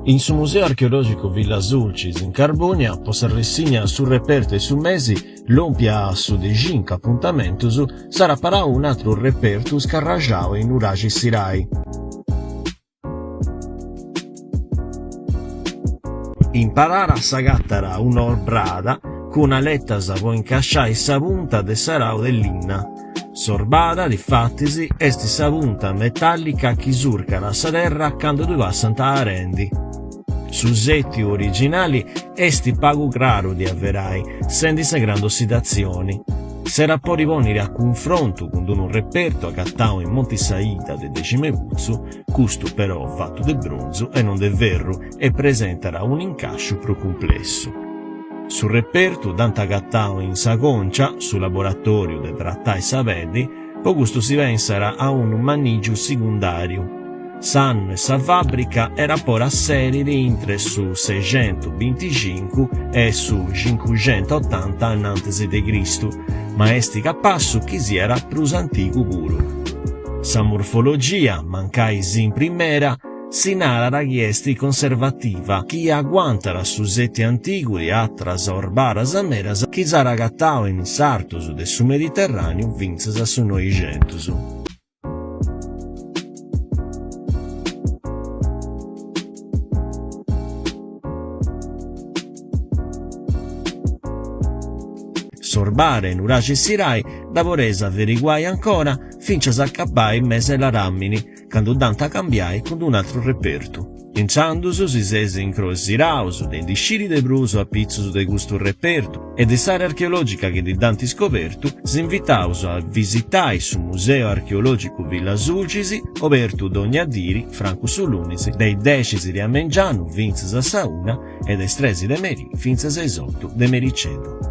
In su Museo Archeologico Villa Sulcis in Carbonia possa ressigna sul reperto e su mesi l'ompia su de cinque appuntamentos sarà para un altro repertus carrajao in Uragi Sirai. Imparare a sagattara un'orbrada con una letta vo incasciai sa punta de sarau dell'inna. Sorbada, difattisi, esti sa punta metallica chi surca la terra quando due va Santa Arendi. Susetti originali esti pagu raro di avverai, sendi segrando ossidazioni. Sera poi rivonire a confronto con un reperto agattao in Monti Saida de Decime Puzzu, custo però fatto de bronzo e non de ferro e presenterà un incascio pro complesso. Sul reperto dante agattao in Sagoncia, sul laboratorio de Brattai Savedi, Augusto si pensera a un maniggio secondario. Sanno e sa fabbrica era poi a serie intre su 625 e su 580 annantesi de Cristo, ma esti capassu chi si era prus antico puro. Sa morfologia, mancai in primera, si narra chi esti conservativa, chi agguantara susetti antichi atras orbaras ameras, chi sarà gattao in sartosu de su Mediterraneo vinzas su noicentosu. Sorbare in Uragi Sirai, da voresa averiguai ancora, fince s'accabai in mese la rammini, quando danta cambiai con un altro reperto. Inciandosu si sese in crossirausu, dei disciri de bruso a pizzusu de gusto reperto, e de sare archeologica che di danti scoperto, si invitausu a visitai su Museo Archeologico Villa Sulcisi, obertu d'ogni addiri, Franco Sullunisi, dei 10 di Amengianu, vinzes a Sauna, e dei 13 de Meri, finzes a Isotto de Mericedo.